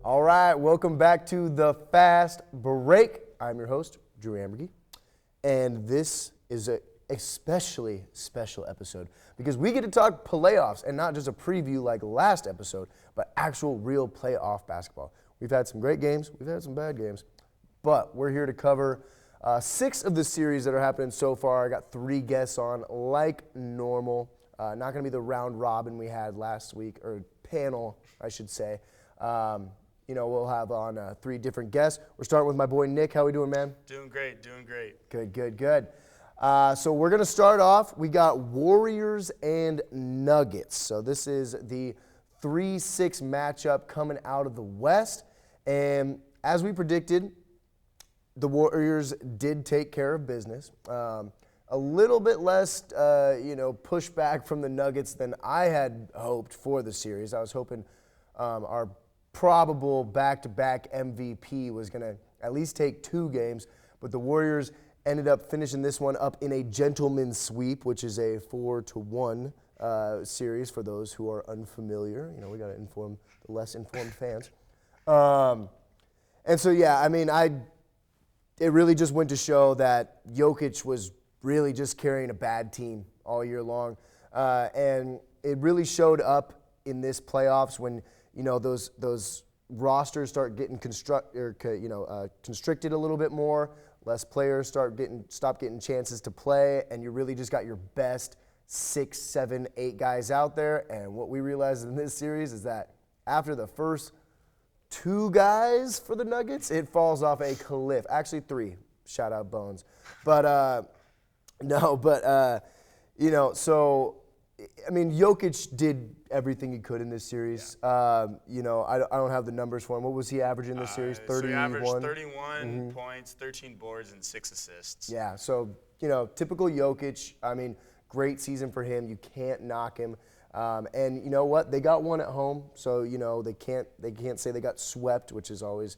All right, welcome back to the Fastbreak. I'm your host, Drew Amburgy, and this is an especially special episode because we get to talk playoffs and not just a preview like last episode, but actual real playoff basketball. We've had some great games, we've had some bad games, but we're here to cover 6 of the series that are happening so far. I got 3 guests on like normal. Not going to be the round robin we had last week, or panel, I should say. We'll have on 3 different guests. We're starting with my boy Nick. How we doing, man? Doing great, doing great. Good. So we're going to start off. We got Warriors and Nuggets. So this is the 3-6 matchup coming out of the West. And as we predicted, the Warriors did take care of business. A little bit less, pushback from the Nuggets than I had hoped for the series. I was hoping our probable back-to-back MVP was going to at least take 2 games, but the Warriors ended up finishing this one up in a gentleman's sweep, which is a 4-1 series for those who are unfamiliar. We got to inform the less informed fans. It really just went to show that Jokic was really just carrying a bad team all year long, and it really showed up in this playoffs when those rosters start getting constricted a little bit more. Less players stop getting chances to play, and you really just got your best 6, 7, 8 guys out there. And what we realized in this series is that after the first 2 guys for the Nuggets, it falls off a cliff. Actually 3. Shout out Bones. Jokic did everything he could in this series. I don't have the numbers for him. What was he averaging in this series? 31? So he averaged 31 points, 13 boards, and 6 assists. Yeah, so, typical Jokic. Great season for him. You can't knock him. And you know what? They got one at home, so, they can't say they got swept, which is always,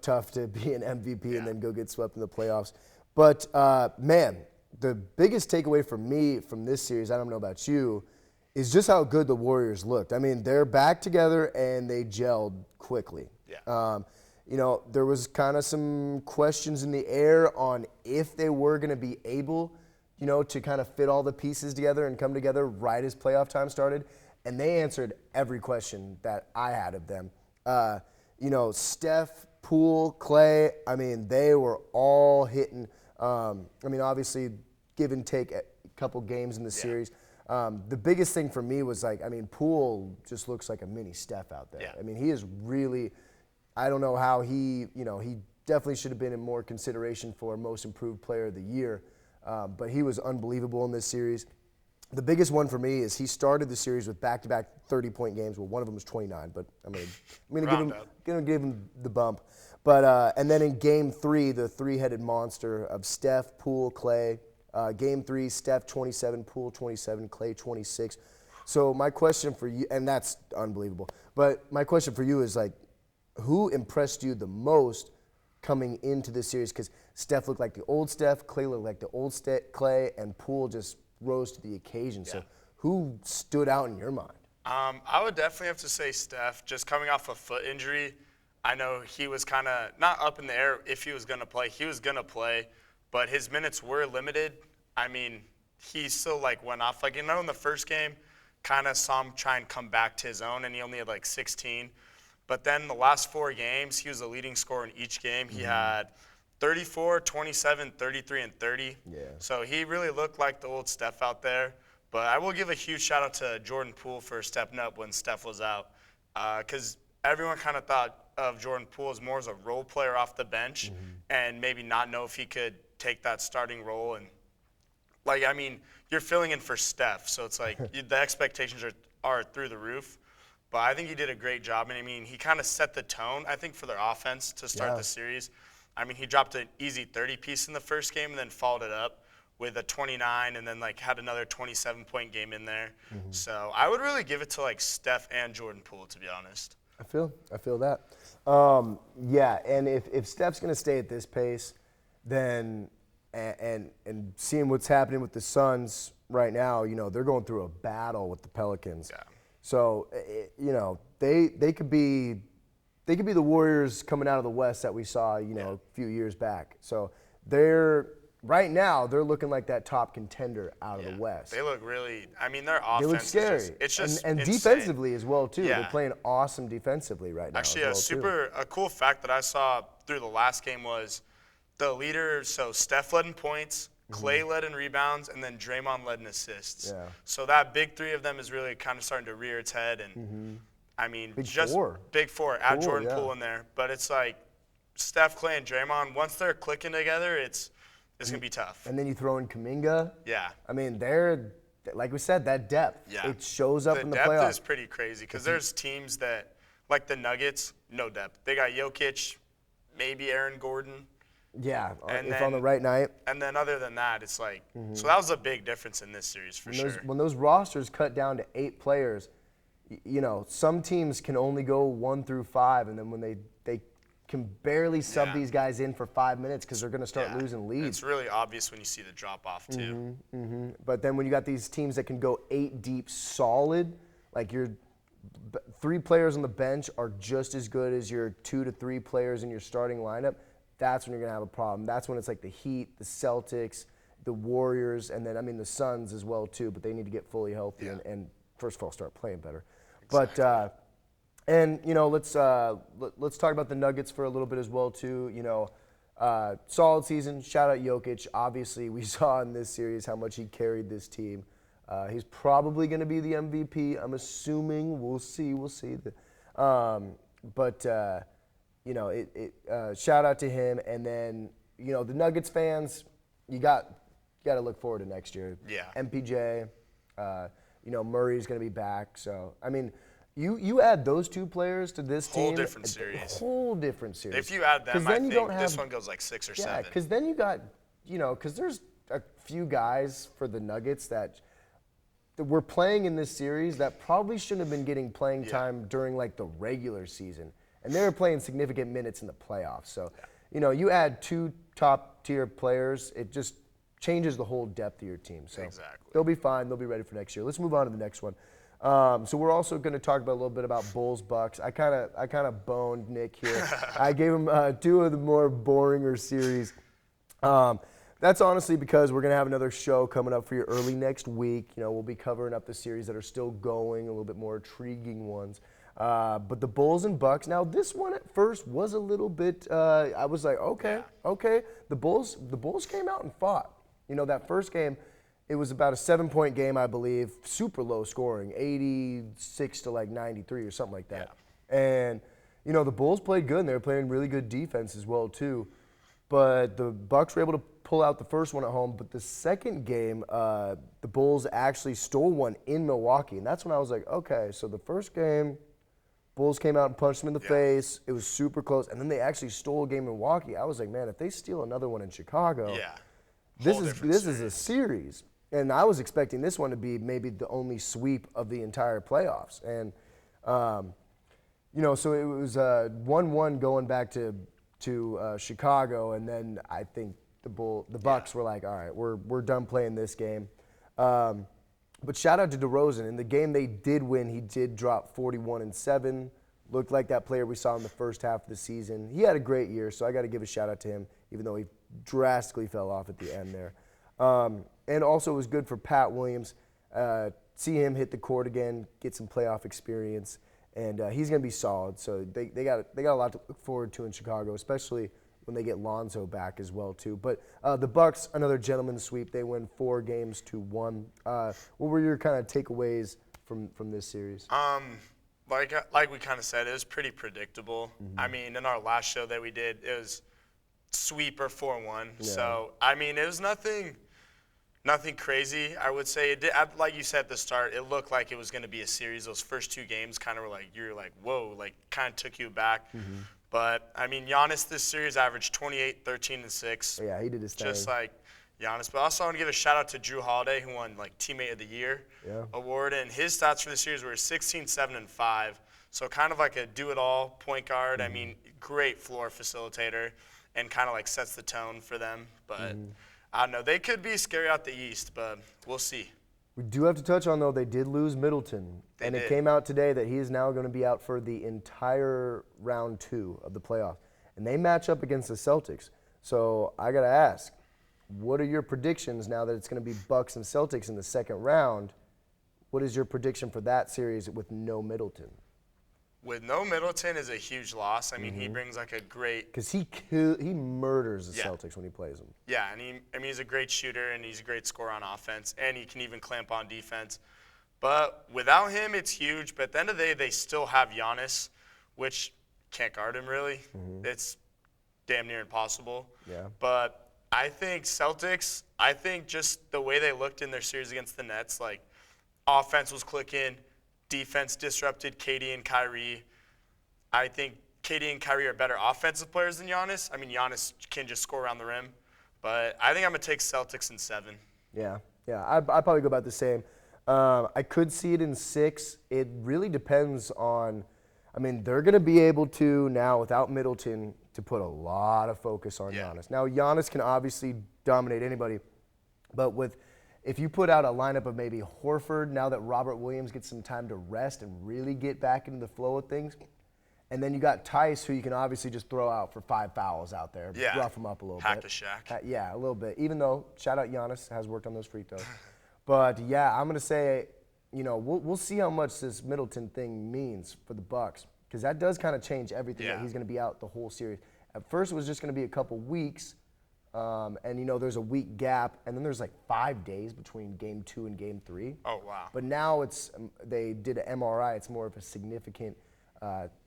tough to be an MVP and then go get swept in the playoffs. But, the biggest takeaway for me from this series, I don't know about you, is just how good the Warriors looked. They're back together and they gelled quickly. Yeah. There was kind of some questions in the air on if they were going to be able, to kind of fit all the pieces together and come together right as playoff time started. And they answered every question that I had of them. Steph, Poole, Clay, they were all hitting. Obviously, give and take a couple games in the series. The biggest thing for me was Poole just looks like a mini Steph out there. Yeah. He is really, I don't know how he definitely should have been in more consideration for most improved player of the year. But he was unbelievable in this series. The biggest one for me is he started the series with back-to-back 30-point games. Well, one of them was 29, but I'm going to give him the bump. But and then in Game 3, the 3-headed monster of Steph, Poole, Clay. Game 3, Steph 27, Poole 27, Clay 26. So my question for you, and that's unbelievable. But my question for you is who impressed you the most coming into this series? Because Steph looked like the old Steph, Clay looked like the old Clay, and Poole just rose to the occasion. Yeah. So who stood out in your mind? I would definitely have to say Steph, just coming off a foot injury. I know he was kind of not up in the air if he was going to play. He was going to play, but his minutes were limited. He still went off. In the first game, kind of saw him try and come back to his own, and he only had 16. But then the last 4 games, he was the leading scorer in each game. He had 34, 27, 33, and 30. Yeah. So he really looked like the old Steph out there. But I will give a huge shout out to Jordan Poole for stepping up when Steph was out, because everyone kind of thought of Jordan Poole as more as a role player off the bench and maybe not know if he could take that starting role. And you're filling in for Steph, so it's the expectations are through the roof. But I think he did a great job. He kind of set the tone, I think, for their offense to start the series. He dropped an easy 30-piece in the first game and then followed it up with a 29 and then had another 27-point game in there. So I would really give it to Steph and Jordan Poole, to be honest. I feel that. And if Steph's going to stay at this pace, then and seeing what's happening with the Suns right now, they're going through a battle with the Pelicans. Yeah. So, they could be they could be the Warriors coming out of the West that we saw, a few years back. So right now they're looking like that top contender out of the West. They look really. I mean, their offense. They look scary. It's just and insane. defensively as well too. Yeah. They're playing awesome defensively right now. Actually, as well, a cool fact that I saw through the last game was the leader. So Steph led in points, Clay led in rebounds, and then Draymond led in assists. Yeah. So that big three of them is really kind of starting to rear its head. And I mean, Big just four. big four. Add Jordan yeah. Poole in there, but it's like Steph, Clay, and Draymond. Once they're clicking together, it's gonna be tough. And then you throw in Kuminga. Yeah. I mean, they're, like we said, that depth. Yeah. It shows up in the depth playoffs. is pretty crazy because there's teams that, like the Nuggets, no depth. They got Jokic, maybe Aaron Gordon. Yeah, And if then- on the right night. And then other than that, it's like, so that was a big difference in this series for sure. When those rosters cut down to 8 players, some teams can only go 1 through 5, and then when they can barely sub these guys in for 5 minutes because they're going to start losing leads. It's really obvious when you see the drop off too. But then when you got these teams that can go 8 deep solid, like your 3 players on the bench are just as good as your 2 to 3 players in your starting lineup, that's when you're going to have a problem. That's when it's like the Heat, the Celtics, the Warriors, and then, the Suns as well too, but they need to get fully healthy and first of all start playing better. Exactly. But and let's talk about the Nuggets for a little bit as well too. Solid season. Shout out Jokic. Obviously, we saw in this series how much he carried this team. He's probably going to be the MVP. I'm assuming. We'll see. Shout out to him. And then the Nuggets fans, you got to look forward to next year. Yeah. MPJ. Murray's going to be back. So You add those 2 players to this team. Whole different series. Whole different series. If you add them, I think this one goes like 6 or 7. Yeah, because then you got, because there's a few guys for the Nuggets that were playing in this series that probably shouldn't have been getting playing time during like the regular season, and they were playing significant minutes in the playoffs. So, you add 2 top-tier players, it just changes the whole depth of your team. So Exactly. They'll be fine. They'll be ready for next year. Let's move on to the next one. So we're also going to talk about a little bit about Bulls Bucks. I kind of boned Nick here. I gave him 2 of the more boringer series. That's honestly because we're going to have another show coming up for you early next week. We'll be covering up the series that are still going, a little bit more intriguing ones. But the Bulls and Bucks. Now this one at first was a little bit. I was like, okay. The Bulls came out and fought. That first game. It was about a 7-point game, I believe, super low scoring, 86 to like 93 or something like that. Yeah. And, the Bulls played good, and they were playing really good defense as well, too. But the Bucks were able to pull out the first one at home. But the second game, the Bulls actually stole one in Milwaukee. And that's when I was like, okay, so the first game, Bulls came out and punched them in the face. It was super close. And then they actually stole a game in Milwaukee. I was like, man, if they steal another one in Chicago, this is a series. And I was expecting this one to be maybe the only sweep of the entire playoffs. And, so it was 1-1 going back to Chicago. And then I think the Bucks were like, all right, we're done playing this game. But shout out to DeRozan. In the game they did win, he did drop 41-7. Looked like that player we saw in the first half of the season. He had a great year, so I got to give a shout out to him, even though he drastically fell off at the end there. And also it was good for Pat Williams. See him hit the court again, get some playoff experience, and he's going to be solid. So they got a lot to look forward to in Chicago, especially when they get Lonzo back as well too. But the Bucks, another gentleman's sweep. They win 4 games to 1. What were your kind of takeaways from this series? Like we kind of said, it was pretty predictable. I mean, in our last show that we did, it was sweep or 4-1. Yeah. So it was nothing crazy. I would say it did, like you said at the start, it looked like it was going to be a series. Those first 2 games kind of were like, you're like, whoa, like kind of took you back. But Giannis this series averaged 28, 13, and 6. Yeah, he did his thing. Just like Giannis. But also I want to give a shout out to Drew Holiday, who won like Teammate of the Year award, and his stats for the series were 16, 7, and 5. So kind of like a do-it-all point guard. Great floor facilitator, and kind of like sets the tone for them. But I don't know. They could be scary out the East, but we'll see. We do have to touch on, though, they did lose Middleton. They It did. came out today that he is now going to be out for the entire round 2 of the playoffs. And they match up against the Celtics. So I got to ask, what are your predictions now that it's going to be Bucks and Celtics in the second round? What is your prediction for that series with no Middleton? With no Middleton is a huge loss. I mean, he brings like a great. Because he murders the Yeah. Celtics when he plays them. Yeah, and he's a great shooter, and he's a great scorer on offense, and he can even clamp on defense. But without him, it's huge. But at the end of the day, they still have Giannis, which can't guard him really. It's damn near impossible. Yeah. But I think Celtics, I think just the way they looked in their series against the Nets, like offense was clicking, defense disrupted KD and Kyrie. I think KD and Kyrie are better offensive players than Giannis. I mean, Giannis can just score around the rim. But I think I'm going to take Celtics in 7. Yeah. I'd probably go about the same. I could see it in 6. It really depends on, I mean, they're going to be able to now, without Middleton, to put a lot of focus on Giannis. Now, Giannis can obviously dominate anybody, but if you put out a lineup of maybe Horford, now that Robert Williams gets some time to rest and really get back into the flow of things, and then you got Tice, who you can obviously just throw out for 5 fouls out there, rough him up a little Hack bit. a Shaq. Yeah, a little bit. Even though, shout out Giannis, has worked on those free throws. But yeah, I'm going to say, we'll see how much this Middleton thing means for the Bucks, because that does kind of change everything that he's going to be out the whole series. At first, it was just going to be a couple weeks, and there's a week gap, and then there's like 5 days between Game 2 and Game 3. Oh, wow. But now they did an MRI. It's more of a significant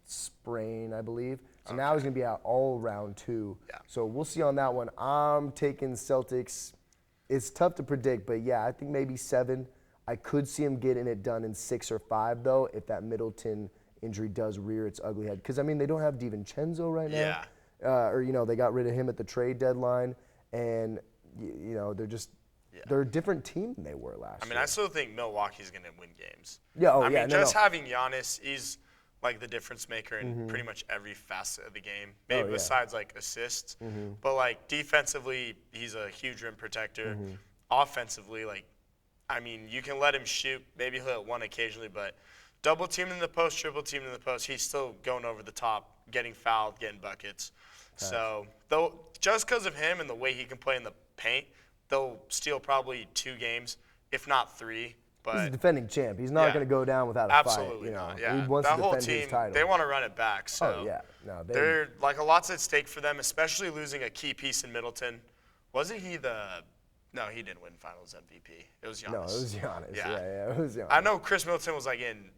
sprain, I believe. So now he's going to be out all round 2. Yeah. So we'll see on that one. I'm taking Celtics. It's tough to predict, but yeah, I think maybe 7. I could see him getting it done in 6 or 5, though, if that Middleton injury does rear its ugly head. Because, I mean, they don't have DiVincenzo right now. Yeah. They got rid of him at the trade deadline, and they're a different team than they were last year. I mean, I still think Milwaukee's going to win games. Yeah, Having Giannis, he's like the difference maker in pretty much every facet of the game, maybe besides like assists. But like defensively, he's a huge rim protector. Offensively, you can let him shoot. Maybe he'll hit one occasionally, but double team in the post, triple team in the post, he's still going over the top, getting fouled, getting buckets. So, just because of him and the way he can play in the paint, they'll steal probably 2 games, if not 3. But he's a defending champ. He's not going to go down without a absolutely fight. not. Yeah. He wants that to whole defend team, his title. they want to run it back. So they're like a lot's at stake for them, especially losing a key piece in Middleton. Wasn't he No, he didn't win Finals MVP. It was Giannis. No, it was Giannis. Yeah. It was Giannis. I know Chris Middleton was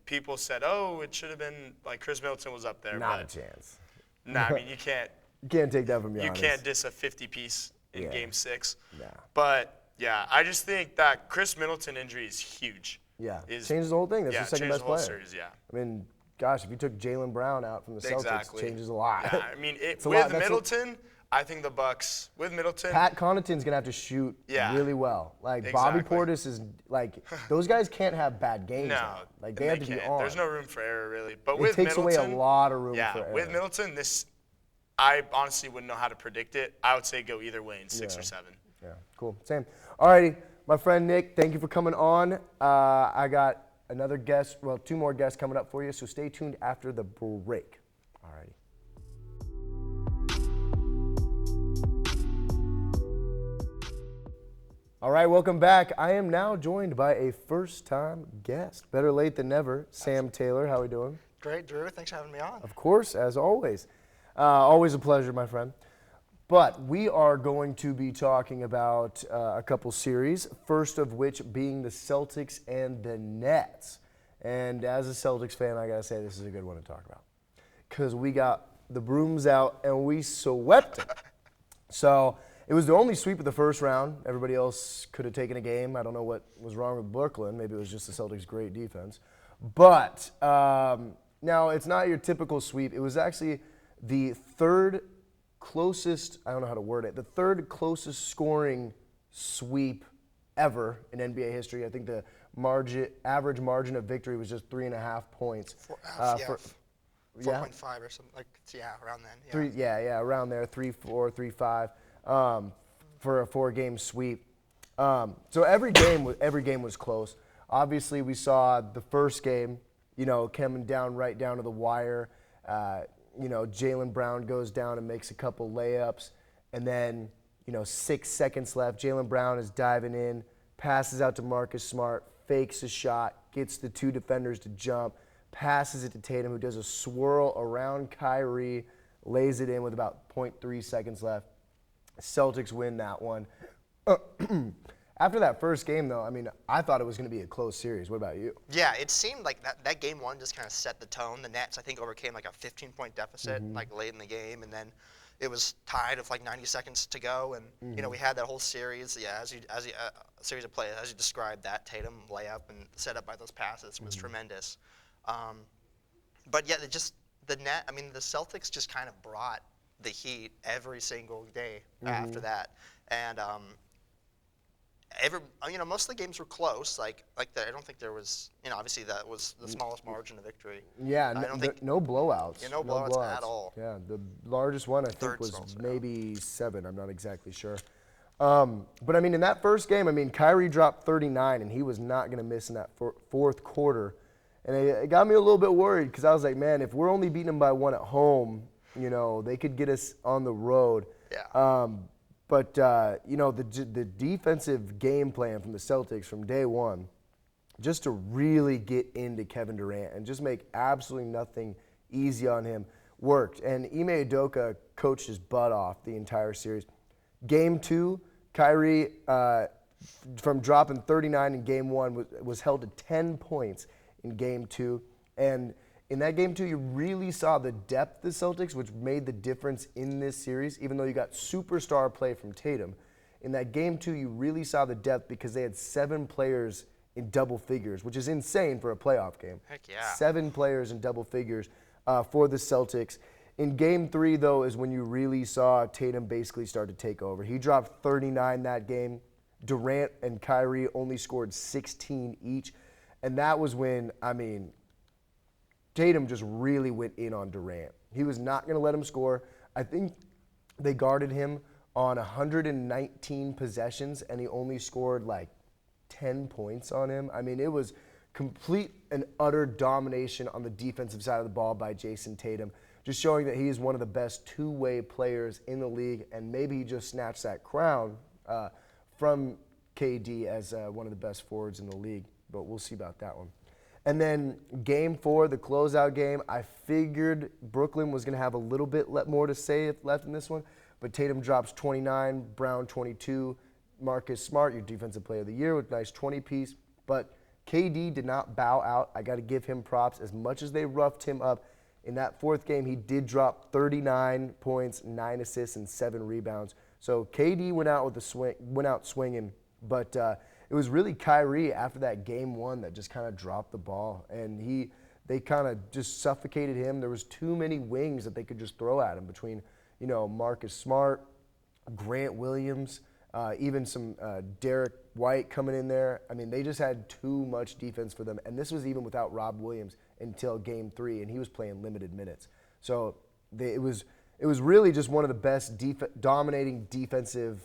people said, it should have been Chris Middleton was up there. Not a chance. Nah, I mean, you can't. You can't take that from Giannis. You can't diss a 50-piece in Game 6. Nah. But, yeah, I just think that Chris Middleton injury is huge. Yeah, changes the whole thing. That's the second best player. Series, yeah. I mean, gosh, if you took Jaylen Brown out from the Celtics, it changes a lot. Yeah, I mean, with Middleton, I think the Bucks, with Middleton. Pat Connaughton's going to have to shoot really well. Bobby Portis is, those guys can't have bad games. No. Now. They have to be on. There's no room for error, really. But it takes away a lot of room for error. Yeah, with Middleton, I honestly wouldn't know how to predict it. I would say go either way in 6 or 7. Yeah, cool. Same. All righty, my friend Nick, thank you for coming on. I got another guest, 2 more guests coming up for you, so stay tuned after the break. All righty. All right, welcome back. I am now joined by a first-time guest. Better late than never. Sam Taylor, how are we doing? Great, Drew. Thanks for having me on. Of course, as always. Always a pleasure, my friend. But we are going to be talking about a couple series, first of which being the Celtics and the Nets. And as a Celtics fan, I got to say this is a good one to talk about because we got the brooms out and we swept it. So it was the only sweep of the first round. Everybody else could have taken a game. I don't know what was wrong with Brooklyn. Maybe it was just the Celtics' great defense. But now it's not your typical sweep. It was actually the third closest, I don't know how to word it, the third closest scoring sweep ever in NBA history. I think the average margin of victory was just 3.5 points. 4.5 or something, around then. Around there, 3-4, 3-5 for a 4-game sweep. So every game was close. Obviously, we saw the first game, coming right down to the wire. Jaylen Brown goes down and makes a couple layups, and then 6 seconds left. Jaylen Brown is diving in, passes out to Marcus Smart, fakes a shot, gets the 2 defenders to jump, passes it to Tatum, who does a swirl around Kyrie, lays it in with about 0.3 seconds left. Celtics win that one. After that first game, though, I thought it was going to be a close series. What about you? Yeah, it seemed like that game one just kind of set the tone. The Nets, I think, overcame like a 15-point deficit late in the game, and then it was tied with like 90 seconds to go, and we had that whole series. Yeah, series of plays as you described, that Tatum layup and set up by those passes was tremendous. But yeah, the Celtics just kind of brought the heat every single day after that, and most of the games were close. I don't think there was, obviously that was the smallest margin of victory. Yeah, no blowouts. Yeah, no blowouts at all. Yeah, the largest one I think was maybe 7. I'm not exactly sure. But in that first game, Kyrie dropped 39, and he was not going to miss in that fourth quarter. And it got me a little bit worried because I was like, man, if we're only beating them by 1 at home, they could get us on the road. Yeah. But the defensive game plan from the Celtics from day one, just to really get into Kevin Durant and just make absolutely nothing easy on him, worked. And Ime Udoka coached his butt off the entire series. Game 2, Kyrie, from dropping 39 in Game 1, was held to 10 points in Game 2. And in that Game 2, you really saw the depth of the Celtics, which made the difference in this series, even though you got superstar play from Tatum. In that Game 2, you really saw the depth because they had 7 players in double figures, which is insane for a playoff game. Heck yeah. 7 players in double figures for the Celtics. In Game 3, though, is when you really saw Tatum basically start to take over. He dropped 39 that game. Durant and Kyrie only scored 16 each. And that was when, Tatum just really went in on Durant. He was not going to let him score. I think they guarded him on 119 possessions, and he only scored like 10 points on him. It was complete and utter domination on the defensive side of the ball by Jason Tatum, just showing that he is one of the best two-way players in the league, and maybe he just snatched that crown from KD as one of the best forwards in the league, but we'll see about that one. And then Game 4, the closeout game, I figured Brooklyn was going to have a little bit more to say left in this one, but Tatum drops 29, Brown 22, Marcus Smart, your defensive player of the year, with a nice 20-piece. But KD did not bow out. I got to give him props. As much as they roughed him up, in that fourth game, he did drop 39 points, 9 assists, and 7 rebounds. So KD went out swinging, but it was really Kyrie after that Game 1 that just kind of dropped the ball, and they kind of just suffocated him. There was too many wings that they could just throw at him between, Marcus Smart, Grant Williams, even some Derek White coming in there. They just had too much defense for them, and this was even without Rob Williams until Game 3, and he was playing limited minutes. So it was really just one of the best dominating defensive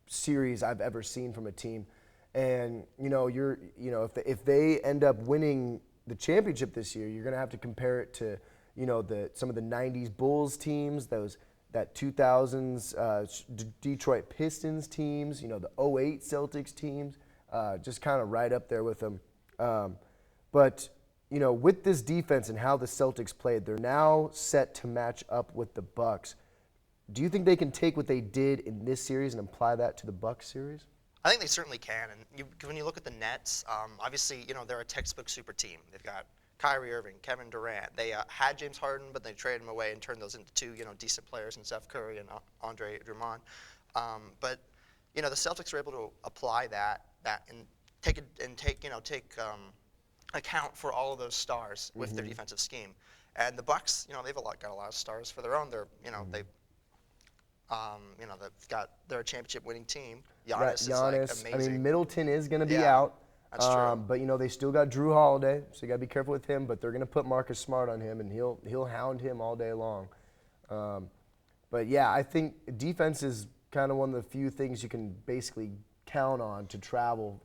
series I've ever seen from a team. And if they end up winning the championship this year, you're going to have to compare it to some of the '90s Bulls teams, that 2000s Detroit Pistons teams, the '08 Celtics teams, just kind of right up there with them. But with this defense and how the Celtics played, they're now set to match up with the Bucks. Do you think they can take what they did in this series and apply that to the Bucks series? I think they certainly can. And when you look at the Nets, obviously, they're a textbook super team. They've got Kyrie Irving, Kevin Durant. They had James Harden, but they traded him away and turned those into 2, decent players in Steph Curry and Andre Drummond. But the Celtics were able to apply that and take account for all of those stars with their defensive scheme. And the Bucks, they've got a lot of stars for their own. They're a championship-winning team. Giannis is amazing. Middleton is going to be out. That's true. But they still got Drew Holiday, so you got to be careful with him. But they're going to put Marcus Smart on him, and he'll hound him all day long. But yeah, I think defense is kind of one of the few things you can basically count on to travel,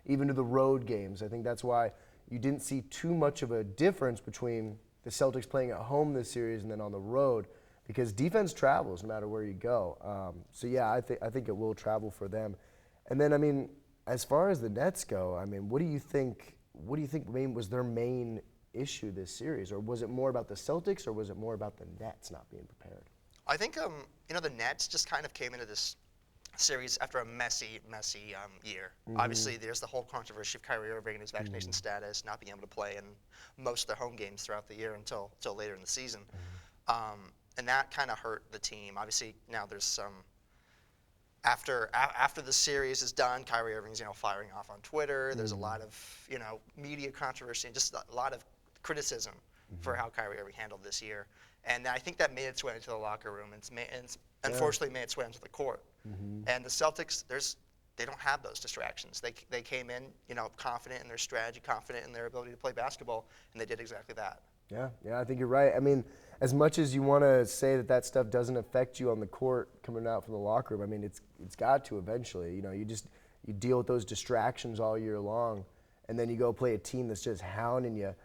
even to the road games. I think that's why you didn't see too much of a difference between the Celtics playing at home this series and then on the road, because defense travels no matter where you go. So yeah, I think it will travel for them. And then, I mean, as far as the Nets go, I mean, what do you think was their main issue this series? Or was it more about the Celtics, or was it more about the Nets not being prepared? I think the Nets just kind of came into this series after a messy year. Obviously, there's the whole controversy of Kyrie Irving and his vaccination status, not being able to play in most of their home games throughout the year until later in the season. And that kind of hurt the team. Obviously, now there's some after the series is done, Kyrie Irving's firing off on Twitter. There's a lot of media controversy and just a lot of criticism for how Kyrie Irving handled this year. And I think that made its way into the locker room, and it's unfortunately made its way onto the court. And the Celtics, they don't have those distractions. They came in, confident in their strategy, confident in their ability to play basketball, and they did exactly that. Yeah, I think you're right. I mean, as much as you want to say that stuff doesn't affect you on the court coming out from the locker room, I mean, it's got to eventually. You deal with those distractions all year long, and then you go play a team that's just hounding you.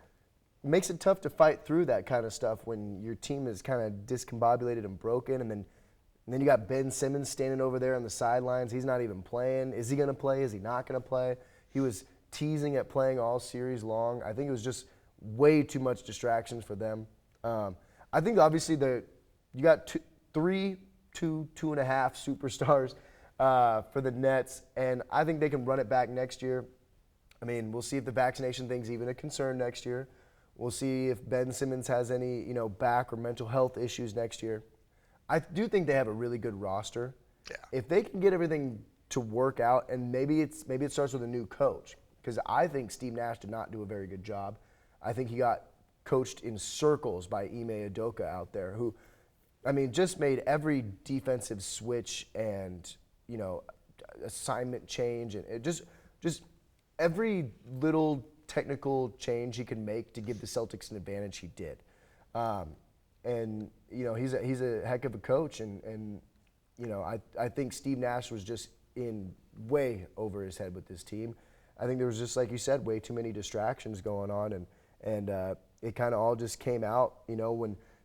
It makes it tough to fight through that kind of stuff when your team is kind of discombobulated and broken, and then you got Ben Simmons standing over there on the sidelines. He's not even playing. Is he going to play? Is he not going to play? He was teasing at playing all series long. I think it was just way too much distractions for them. I think obviously you got 2.5 superstars for the Nets, and I think they can run it back next year. I mean, we'll see if the vaccination thing's even a concern next year. We'll see if Ben Simmons has any, back or mental health issues next year. I do think they have a really good roster. Yeah. If they can get everything to work out, and maybe it starts with a new coach, because I think Steve Nash did not do a very good job. I think he got coached in circles by Ime Udoka out there, who, I mean, just made every defensive switch and, assignment change, and it just every little technical change he could make to give the Celtics an advantage, he did. And he's a heck of a coach, and I think Steve Nash was just in way over his head with this team. I think there was just, like you said, way too many distractions going on, and it kind of all just came out.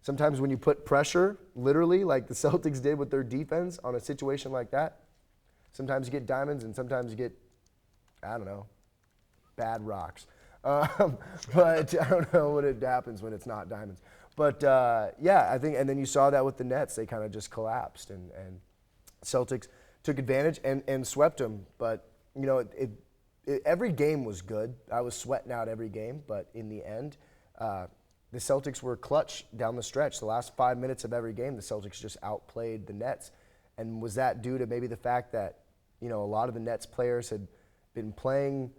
Sometimes when you put pressure, literally, like the Celtics did with their defense on a situation like that, sometimes you get diamonds, and sometimes you get, I don't know, bad rocks. But I don't know what happens when it's not diamonds. But I think, and then you saw that with the Nets, they kind of just collapsed, and Celtics took advantage and swept them. But every game was good. I was sweating out every game, but in the end, the Celtics were clutch down the stretch. The last 5 minutes of every game, the Celtics just outplayed the Nets. And was that due to maybe the fact that a lot of the Nets players had been playing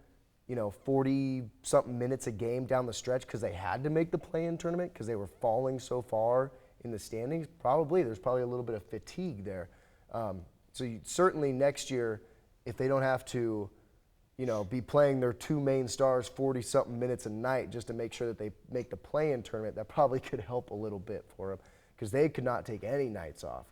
40-something minutes a game down the stretch because they had to make the play-in tournament because they were falling so far in the standings? There's probably a little bit of fatigue there. So certainly next year, if they don't have to, be playing their two main stars 40-something minutes a night just to make sure that they make the play-in tournament, that probably could help a little bit for them, because they could not take any nights off,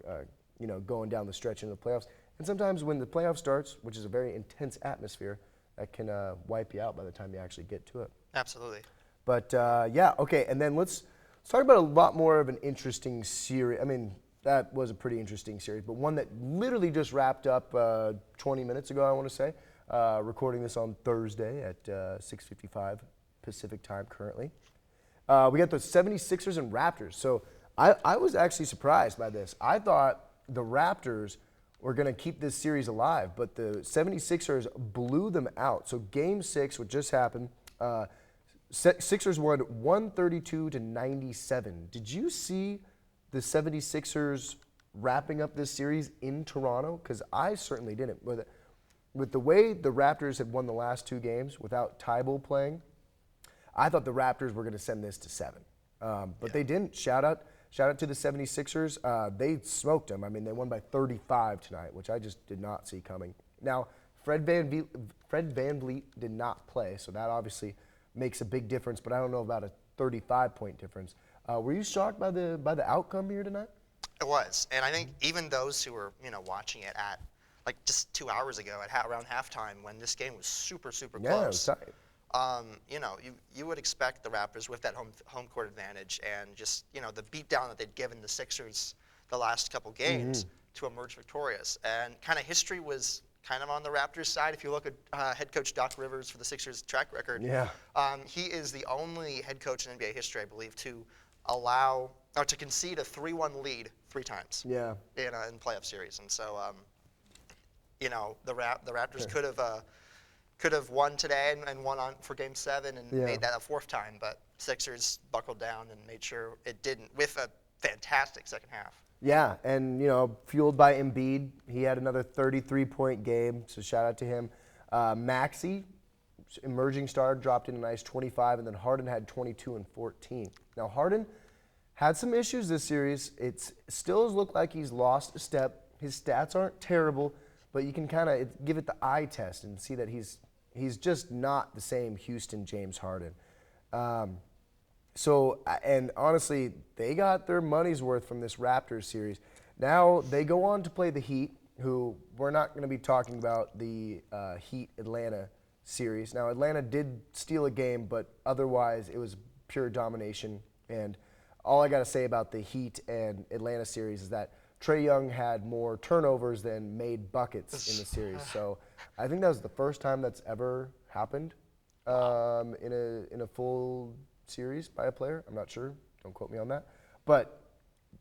going down the stretch into the playoffs. And sometimes when the playoff starts, which is a very intense atmosphere, that can wipe you out by the time you actually get to it. Absolutely. But okay. And then let's talk about a lot more of an interesting series. I mean, that was a pretty interesting series, but one that literally just wrapped up 20 minutes ago, I want to say. Recording this on Thursday at 6:55 Pacific time currently. We got the 76ers and Raptors. So I was actually surprised by this. I thought the Raptors were going to keep this series alive, but the 76ers blew them out. So Game 6, which just happened, Sixers won 132-97. Did you see the 76ers wrapping up this series in Toronto? Because I certainly didn't. With the way the Raptors had won the last two games without Tybal playing, I thought the Raptors were going to send this to 7. But they didn't. Shout out to the 76ers. They smoked them. I mean, they won by 35 tonight, which I just did not see coming. Now, Fred VanVleet did not play, so that obviously makes a big difference, but I don't know about a 35-point difference. Were you shocked by the outcome here tonight? It was, and I think even those who were watching it at like just 2 hours ago around halftime when this game was super Yeah, it was close. tight. You know, you would expect the Raptors with that home court advantage and just, you know, the beatdown that they'd given the Sixers the last couple games to emerge victorious. And kind of history was kind of on the Raptors' side. If you look at head coach Doc Rivers for the Sixers track record, he is the only head coach in NBA history, I believe, to concede a 3-1 lead 3 times in playoff series. And so, you know, the Raptors could have won today and won on for Game 7 and made that a 4th time, but Sixers buckled down and made sure it didn't with a fantastic second half. Yeah, and, you know, fueled by Embiid, he had another 33-point game, so shout out to him. Maxey, emerging star, dropped in a nice 25, and then Harden had 22 and 14. Now, Harden had some issues this series. It still has looked like he's lost a step. His stats aren't terrible, but you can kind of give it the eye test and see that he's just not the same Houston James Harden. And honestly, they got their money's worth from this Raptors series. Now they go on to play the Heat, who we're not going to be talking about the Heat-Atlanta series. Now, Atlanta did steal a game, but otherwise it was pure domination. And all I got to say about the Heat and Atlanta series is that Trae Young had more turnovers than made buckets in the series. So I think that was the first time that's ever happened in a full series by a player. I'm not sure. Don't quote me on that. But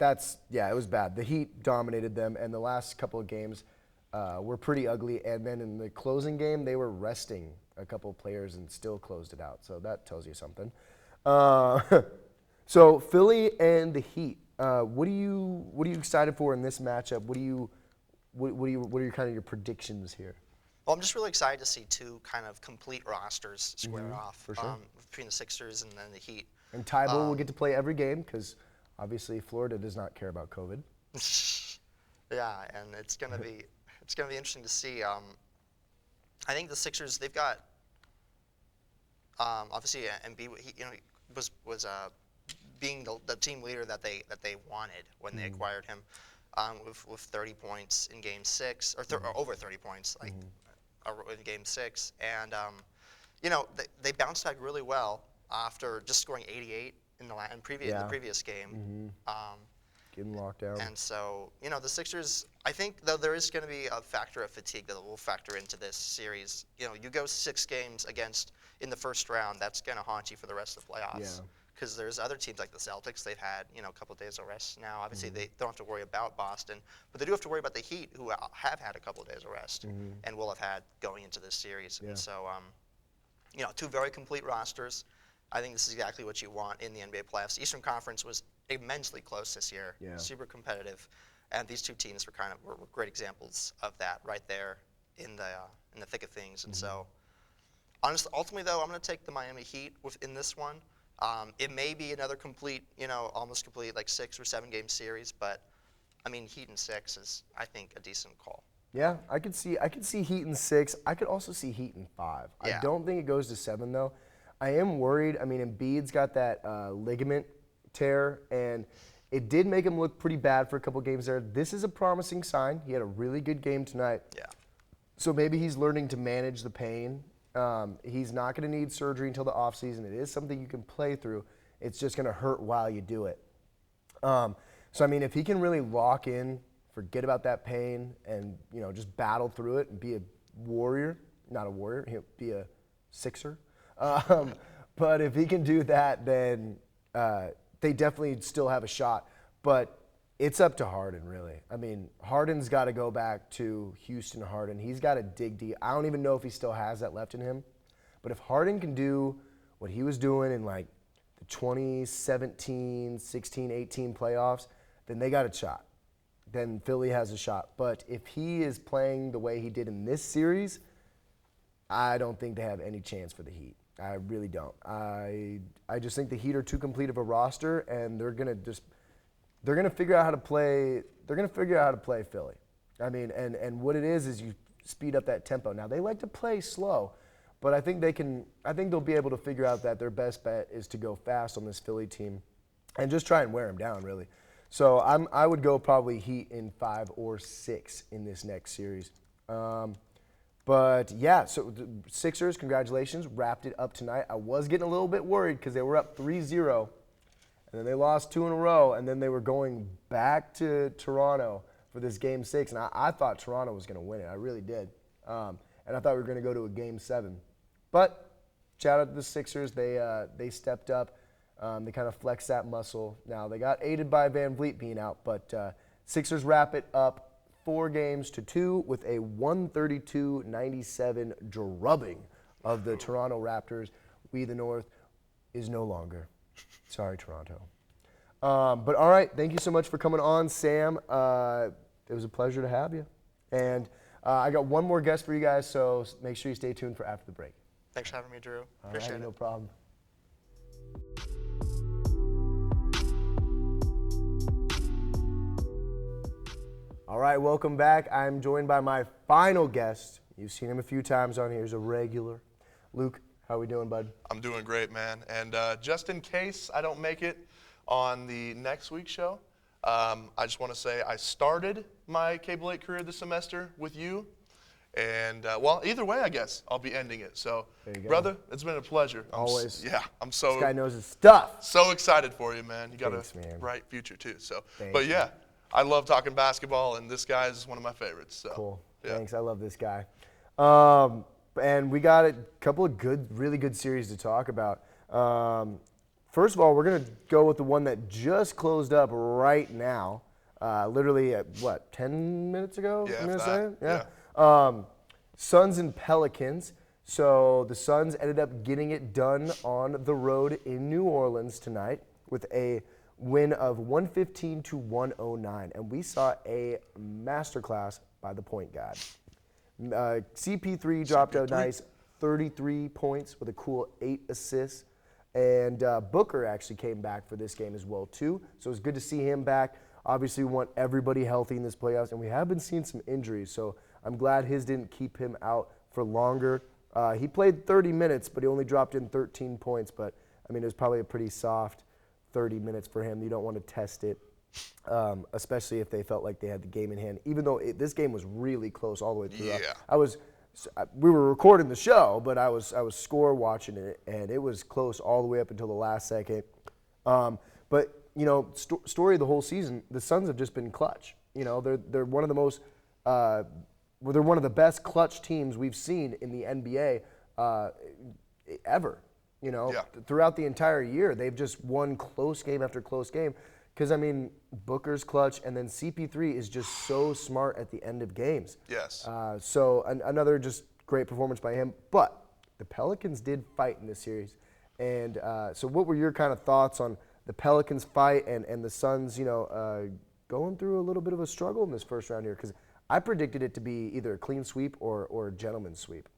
it was bad. The Heat dominated them, and the last couple of games were pretty ugly. And then in the closing game, they were resting a couple of players and still closed it out. So that tells you something. So Philly and the Heat. What are you excited for in this matchup? What are kind of your predictions here? Well, I'm just really excited to see 2 kind of complete rosters square off for sure. between the Sixers and then the Heat. And Tybull will get to play every game because obviously Florida does not care about COVID. Yeah, and it's gonna be interesting to see. I think the Sixers, they've got obviously Embiid. He was being the team leader that they wanted when they acquired him, with 30 points in Game 6 or over 30 points in Game 6, and you know, they bounced back really well after just scoring 88 in the previous game. Getting locked down. And so, you know, the Sixers, I think, though, there is going to be a factor of fatigue that will factor into this series. You know, you go 6 games in the first round, that's going to haunt you for the rest of the playoffs. Because there's other teams like the Celtics, they've had, you know, a couple of days of rest now. Obviously, they don't have to worry about Boston, but they do have to worry about the Heat, who have had a couple of days of rest and will have had going into this series. And so, you know, 2 very complete rosters. I think this is exactly what you want in the NBA playoffs. Eastern Conference was immensely close this year, super competitive, and these 2 teams were great examples of that right there in the thick of things. And so, honestly, ultimately though, I'm going to take the Miami Heat in this one. It may be another complete, you know, almost complete like 6 or 7 game series, but I mean, Heat in 6 is, I think, a decent call. Yeah, I could see Heat in 6. I could also see Heat in 5. Yeah. I don't think it goes to 7 though. I am worried. I mean, Embiid's got that ligament tear, and it did make him look pretty bad for a couple games there. This is a promising sign. He had a really good game tonight. Yeah. So maybe he's learning to manage the pain. He's not going to need surgery until the offseason. It is something you can play through. It's just going to hurt while you do it. So, I mean, if he can really lock in, forget about that pain, and, you know, just battle through it and be a warrior, not a warrior, he'll be a Sixer. But if he can do that, then they definitely still have a shot. But it's up to Harden, really. I mean, Harden's got to go back to Houston Harden. He's got to dig deep. I don't even know if he still has that left in him. But if Harden can do what he was doing in, like, the 2017, 16, 18 playoffs, then they got a shot. Then Philly has a shot. But if he is playing the way he did in this series, I don't think they have any chance for the Heat. I really don't. I just think the Heat are too complete of a roster, and they're gonna figure out how to play. They're gonna figure out how to play Philly. I mean, and what it is you speed up that tempo. Now they like to play slow, but I think they'll be able to figure out that their best bet is to go fast on this Philly team, and just try and wear them down, really. So I would go probably Heat in 5 or 6 in this next series. But yeah, so the Sixers, congratulations, wrapped it up tonight. I was getting a little bit worried because they were up 3-0, and then they lost 2 in a row, and then they were going back to Toronto for this Game 6, and I thought Toronto was going to win it. I really did. And I thought we were going to go to a Game 7. But shout out to the Sixers. They stepped up. They kind of flexed that muscle. Now, they got aided by Van Vliet being out, but Sixers wrap it up 4-2 with a 132-97 drubbing of the Toronto Raptors. We, the North, is no longer. Sorry, Toronto. But all right, thank you so much for coming on, Sam. It was a pleasure to have you. And I got one more guest for you guys, so make sure you stay tuned for after the break. Thanks for having me, Drew. All Appreciate right, it. no problem. All right, welcome back. I'm joined by my final guest. You've seen him a few times on here. He's a regular. Luke, how are we doing, bud? I'm doing great, man. And just in case I don't make it on the next week's show, I just want to say I started my Cable 8 career this semester with you. And, well, either way, I guess, I'll be ending it. So, There you go. brother, it's been a pleasure. Always. I'm This guy so knows his stuff. so excited for you, man. You got Thanks, a man. bright future, too. So, Thank but, you. yeah, I love talking basketball, and this guy is one of my favorites. So, Cool. Yeah. Thanks. I love this guy. And we got a couple of really good series to talk about. First of all, we're going to go with the one that just closed up right now. Literally, 10 minutes ago? Yeah, I'm if gonna that. say? Yeah. Suns and Pelicans. So the Suns ended up getting it done on the road in New Orleans tonight with a win of 115-109. And we saw a masterclass by the point guard. CP3 dropped a nice 33 points with a cool 8 assists. And Booker actually came back for this game as well, too. So it was good to see him back. Obviously, we want everybody healthy in this playoffs, and we have been seeing some injuries. So I'm glad his didn't keep him out for longer. He played 30 minutes, but he only dropped in 13 points. But, I mean, it was probably a pretty soft 30 minutes for him. You don't want to test it, especially if they felt like they had the game in hand, even though this game was really close all the way through. Yeah. We were recording the show, but I was score watching it, and it was close all the way up until the last second. But you know, story of the whole season, the Suns have just been clutch. You know, they're one of the most, they're one of the best clutch teams we've seen in the NBA ever. You know, Yeah. throughout the entire year, they've just won close game after close game. Because, I mean, Booker's clutch, and then CP3 is just so smart at the end of games. Yes. So another just great performance by him. But the Pelicans did fight in this series. And so what were your kind of thoughts on the Pelicans fight and the Suns, you know, going through a little bit of a struggle in this first round here? Because I predicted it to be either a clean sweep or a gentleman's sweep.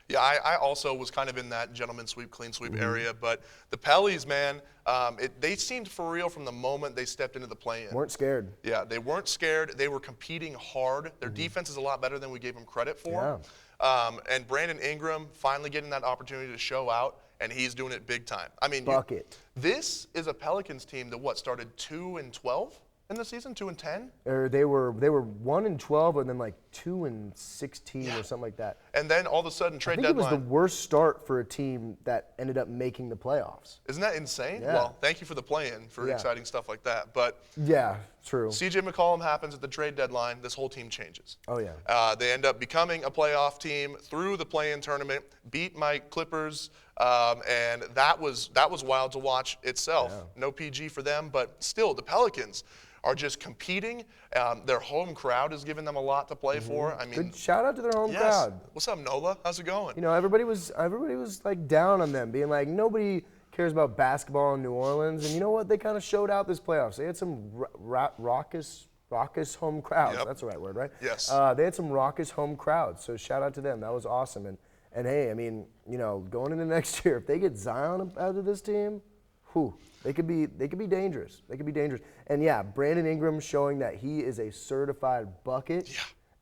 Yeah, I also was kind of in that gentleman sweep, clean sweep area. But the Pellies, man, they seemed for real from the moment they stepped into the play-in. Weren't scared. Yeah, they weren't scared. They were competing hard. Their defense is a lot better than we gave them credit for. And Brandon Ingram finally getting that opportunity to show out, and he's doing it big time. I mean, Bucket. this is a Pelicans team that started 2-12 in the season, 2-10. Or they were 1-12 and then like 2-16 or something like that. And then all of a sudden, I trade think it was deadline. the worst start for a team that ended up making the playoffs. Isn't that insane? Yeah. Well, thank you for the play-in for Yeah. exciting stuff like that. But Yeah, true. CJ McCollum happens at the trade deadline. This whole team changes. Oh, yeah. They end up becoming a playoff team through the play-in tournament, beat my Clippers, and that was wild to watch itself. Yeah. No PG for them, but still, the Pelicans are just competing. Their home crowd has given them a lot to play for. I mean, Good shout out to their home yes. crowd. What's up, Nola? How's it going? You know, everybody was like down on them, being like, nobody cares about basketball in New Orleans. And you know what? They kind of showed out this playoffs. They had some raucous home crowds. Yep. That's the right word, right? Yes. They had some raucous home crowds. So shout out to them. That was awesome. And hey, I mean, you know, going into next year, if they get Zion out of this team, they could be dangerous. They could be dangerous. And yeah, Brandon Ingram showing that he is a certified bucket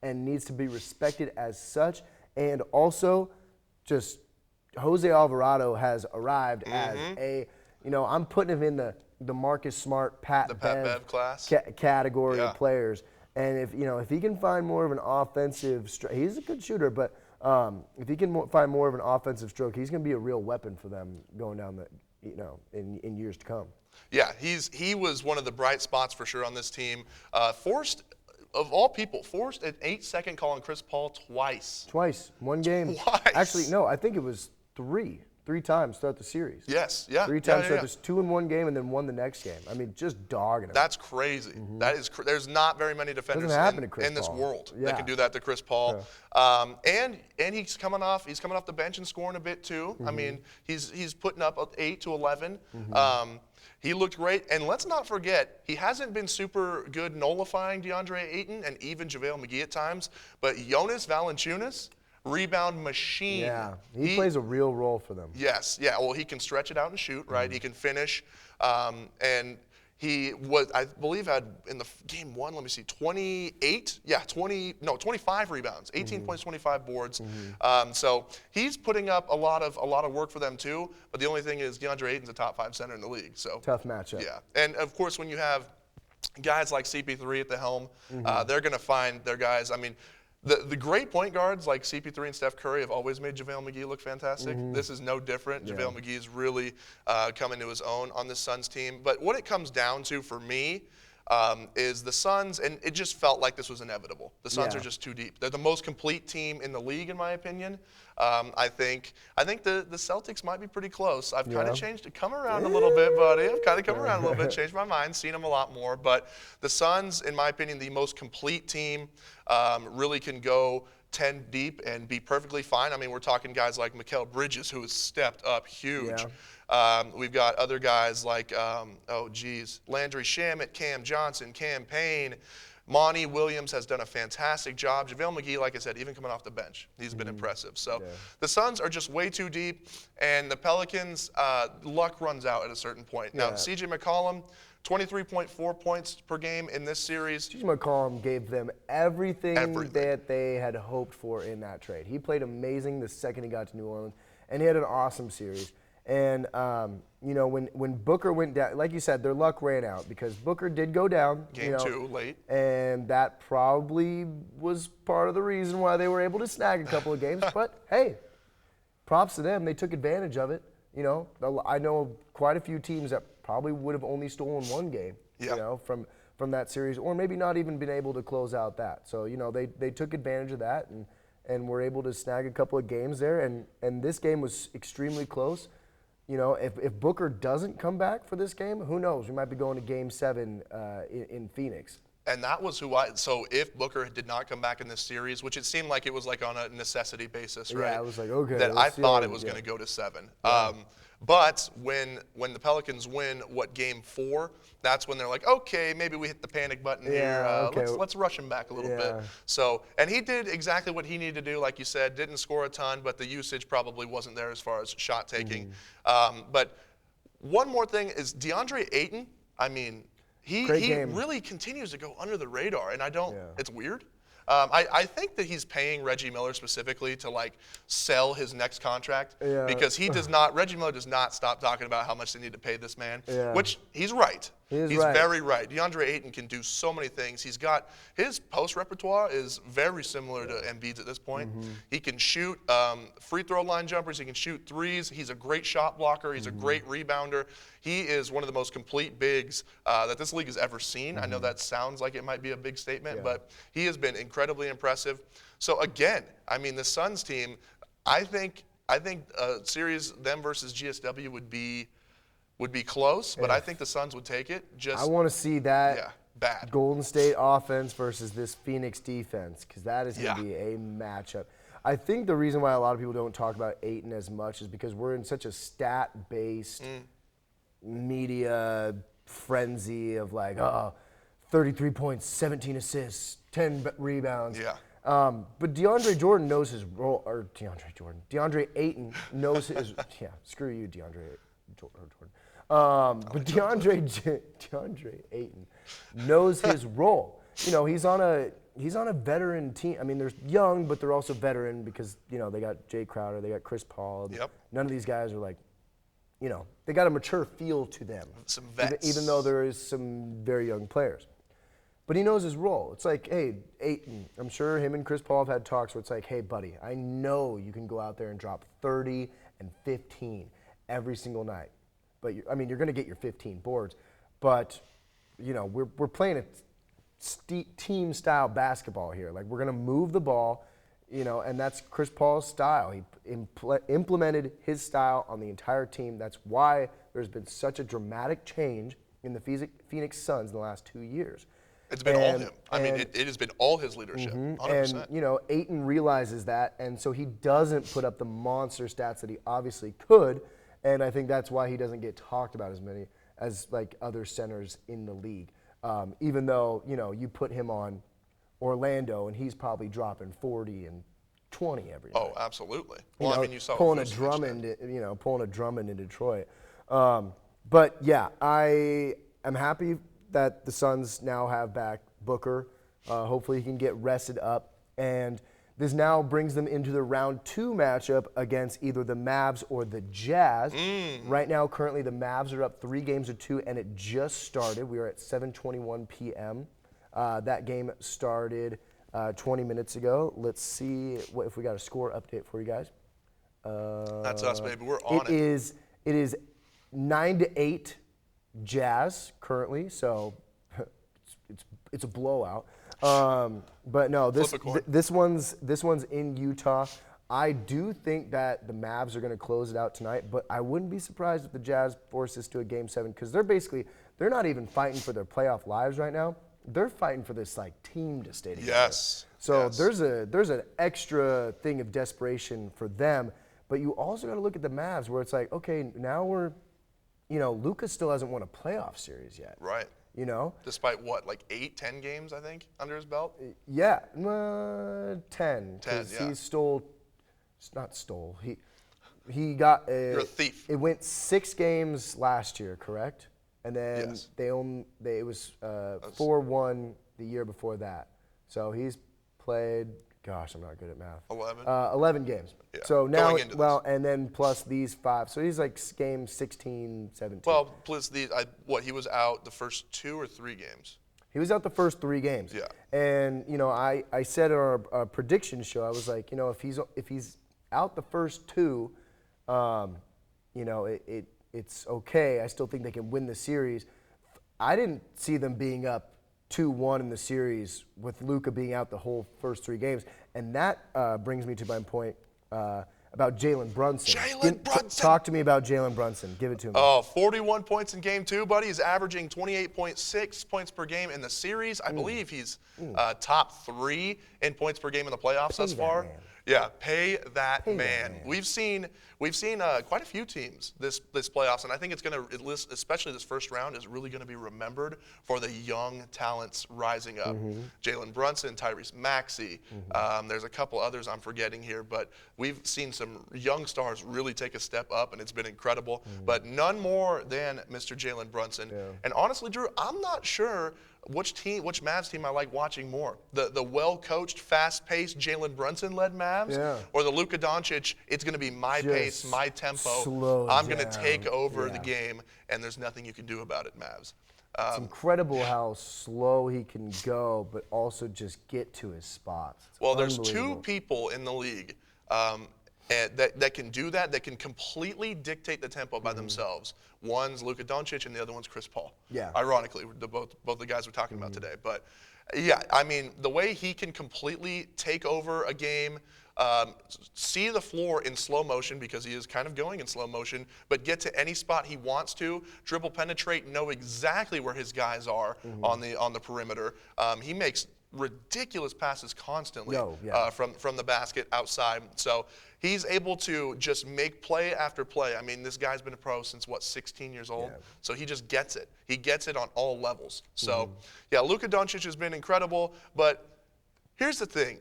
and needs to be respected as such. And also, just Jose Alvarado has arrived as a, you know, I'm putting him in the Marcus Smart, Pat The Pat Bev class. category Yeah. of players. And if he can find more of an offensive he's a good shooter, but if he can find more of an offensive stroke, he's going to be a real weapon for them going down in years to come. Yeah, he was one of the bright spots for sure on this team. Forced, of all people, forced an 8-second call on Chris Paul twice. One game. Twice. Actually, no, I think it was three times throughout the series. Yes, yeah. 3 times throughout this, 2 in one game and then 1 the next game. I mean, just dogging him. That's crazy. That is there's not very many defenders in this world that can do that to Chris Paul. Yeah. And he's coming off the bench and scoring a bit too. I mean, he's putting up 8 to 11. He looked great, and let's not forget, he hasn't been super good nullifying DeAndre Ayton and even JaVale McGee at times, but Jonas Valanciunas, rebound machine. Yeah, he plays a real role for them. Yes, yeah. Well, he can stretch it out and shoot, right? He can finish, and he was, I believe, had in the game 1. Let me see, 25 rebounds, 18 points, 25 boards. So he's putting up a lot of work for them too. But the only thing is, DeAndre Ayton's a top 5 center in the league. So tough matchup. Yeah, and of course, when you have guys like CP3 at the helm, they're going to find their guys. I mean, the great point guards like CP3 and Steph Curry have always made JaVale McGee look fantastic. This is no different. Yeah. JaVale McGee is really coming to his own on this Suns team. But what it comes down to for me is the Suns, and it just felt like this was inevitable. The Suns are just too deep. They're the most complete team in the league, in my opinion. I think the Celtics might be pretty close. I've kind of changed it, come around a little bit, buddy. I've kind of come around a little bit, changed my mind, seen them a lot more. But the Suns, in my opinion, the most complete team, really can go 10 deep and be perfectly fine. I mean, we're talking guys like Mikal Bridges, who has stepped up huge. Yeah. We've got other guys like, Landry Shamet, Cam Johnson, Cam Payne. Monty Williams has done a fantastic job. JaVale McGee, like I said, even coming off the bench, he's been impressive. So the Suns are just way too deep, and the Pelicans, luck runs out at a certain point. Now, C.J. McCollum, 23.4 points per game in this series. C.J. McCollum gave them everything that they had hoped for in that trade. He played amazing the second he got to New Orleans, and he had an awesome series. And, when Booker went down, like you said, their luck ran out because Booker did go down. Game 2, late. And that probably was part of the reason why they were able to snag a couple of games. But, hey, props to them. They took advantage of it. I know quite a few teams that probably would have only stolen 1 game, from that series, or maybe not even been able to close out that. So, they took advantage of that and were able to snag a couple of games there. And this game was extremely close. If Booker doesn't come back for this game, who knows? We might be going to Game 7 in Phoenix. And that was so if Booker did not come back in this series, which it seemed like it was like on a necessity basis, right? Yeah, I was like, okay. That I thought it was going to go to 7. Yeah. But when the Pelicans win, Game 4, that's when they're like, okay, maybe we hit the panic button here. Let's rush him back a little bit. So, and he did exactly what he needed to do, like you said, didn't score a ton, but the usage probably wasn't there as far as shot taking. But one more thing is DeAndre Ayton, I mean, he really continues to go under the radar, and it's weird. I think that he's paying Reggie Miller specifically to sell his next contract because Reggie Miller does not stop talking about how much they need to pay this man, which he's right. He's very right. DeAndre Ayton can do so many things. He's got his post repertoire is very similar to Embiid's at this point. He can shoot free throw line jumpers. He can shoot threes. He's a great shot blocker. He's a great rebounder. He is one of the most complete bigs that this league has ever seen. I know that sounds like it might be a big statement, but he has been incredibly impressive. So again, I mean, the Suns team, I think a series them versus GSW would be close, but I think the Suns would take it. I want to see that bad Golden State offense versus this Phoenix defense because that is going to be a matchup. I think the reason why a lot of people don't talk about Ayton as much is because we're in such a stat-based media frenzy of 33 points, 17 assists, 10 rebounds. Yeah. But DeAndre Ayton knows his – screw you, DeAndre Jordan. But DeAndre Ayton knows his role. He's on a veteran team. I mean, they're young, but they're also veteran because, they got Jay Crowder, they got Chris Paul. Yep. None of these guys are they got a mature feel to them. Some vets. Even though there is some very young players. but he knows his role. It's like, hey, Ayton, I'm sure him and Chris Paul have had talks where it's like, hey, buddy, I know you can go out there and drop 30 and 15 every single night. But, you're going to get your 15 boards. But, we're playing a team-style basketball here. Like, we're going to move the ball, and that's Chris Paul's style. He implemented his style on the entire team. That's why there's been such a dramatic change in the Phoenix Suns in the last 2 years. It's been all him. It has been all his leadership, 100%. And, Ayton realizes that, and so he doesn't put up the monster stats that he obviously could, and I think that's why he doesn't get talked about as many as, like, other centers in the league. Even though, you put him on Orlando, and he's probably dropping 40 and 20 every night. Oh, absolutely. Well, you saw pulling a Drummond in Detroit. But, yeah, I am happy that the Suns now have back Booker. Hopefully he can get rested up. And this now brings them into the round 2 matchup against either the Mavs or the Jazz. Right now, currently, the Mavs are up 3-2, and it just started. We are at 7:21 p.m. That game started 20 minutes ago. Let's see if we got a score update for you guys. That's us, baby. We're on it. It is 9-8 Jazz currently, so it's a blowout. But no, this one's in Utah. I do think that the Mavs are going to close it out tonight, but I wouldn't be surprised if the Jazz force this to a Game 7 because they're not even fighting for their playoff lives right now. They're fighting for this team to stay together. Yes. So yes. there's an extra thing of desperation for them, but you also got to look at the Mavs where it's like, okay, now we're, Luka still hasn't won a playoff series yet. Right. Despite what, 8-10 games, I think, under his belt? Yeah, 10. 10, yeah. He got You're a thief. It went 6 games last year, correct? And then Yes. it was 4-1 the year before that. So he's played, gosh, I'm not good at math. 11? 11 games. Yeah. So now, Going into this. and then plus these 5. So he's game 16, 17. Well, plus he was out the first 2 or 3 games? He was out the first 3 games. Yeah. And, I said on our prediction show, I was like, if he's out the first 2, it's okay. I still think they can win the series. I didn't see them being up 2-1 in the series with Luka being out the whole first 3 games. And that brings me to my point about Jalen Brunson. Talk to me about Jalen Brunson. Give it to me. 41 points in Game 2, buddy. He's averaging 28.6 points per game in the series. I believe he's top 3 in points per game in the playoffs thus far. Man. Yeah, pay that man. We've seen quite a few teams this playoffs, and I think it's going to, especially this first round, is really going to be remembered for the young talents rising up. Jalen Brunson, Tyrese Maxey. There's a couple others I'm forgetting here, but we've seen some young stars really take a step up, and it's been incredible. But none more than Mr. Jalen Brunson. Yeah. And honestly, Drew, I'm not sure which Mavs team I like watching more. The well-coached, fast-paced, Jalen Brunson-led Mavs, or the Luka Doncic, it's going to be my pace, my tempo. I'm going to take over the game, and there's nothing you can do about it, Mavs. It's incredible how slow he can go, but also just get to his spots. Well, there's 2 people in the league that can do that can completely dictate the tempo by themselves. One's Luka Doncic and the other one's Chris Paul. Yeah. Ironically, both the guys we're talking about today. But yeah, I mean, the way he can completely take over a game, see the floor in slow motion because he is kind of going in slow motion, but get to any spot he wants to, dribble, penetrate, know exactly where his guys are on the perimeter. He makes ridiculous passes constantly from the basket outside. So he's able to just make play after play. I mean, this guy's been a pro since, 16 years old? Yeah. So he just gets it. He gets it on all levels. So, yeah, Luka Doncic has been incredible. But here's the thing.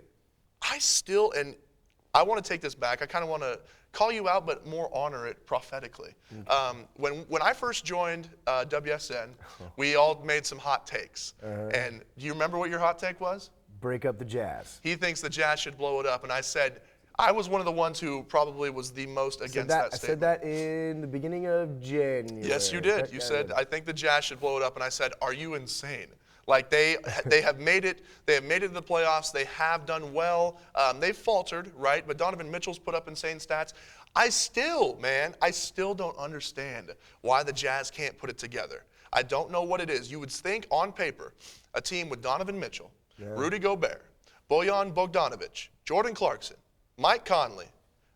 I want to take this back. I kind of want to call you out, but more honor it prophetically. When I first joined WSN, we all made some hot takes. And do you remember what your hot take was? Break up the Jazz. He thinks the Jazz should blow it up. And I said, I was one of the ones who probably was the most against that statement. I said that in the beginning of January. Yes, you did. You said, I think the Jazz should blow it up. And I said, are you insane? Like they have made it. They have made it to the playoffs. They have done well. They've faltered, right? But Donovan Mitchell's put up insane stats. I still don't understand why the Jazz can't put it together. I don't know what it is. You would think on paper, a team with Donovan Mitchell, Rudy Gobert, Bojan Bogdanovic, Jordan Clarkson, Mike Conley.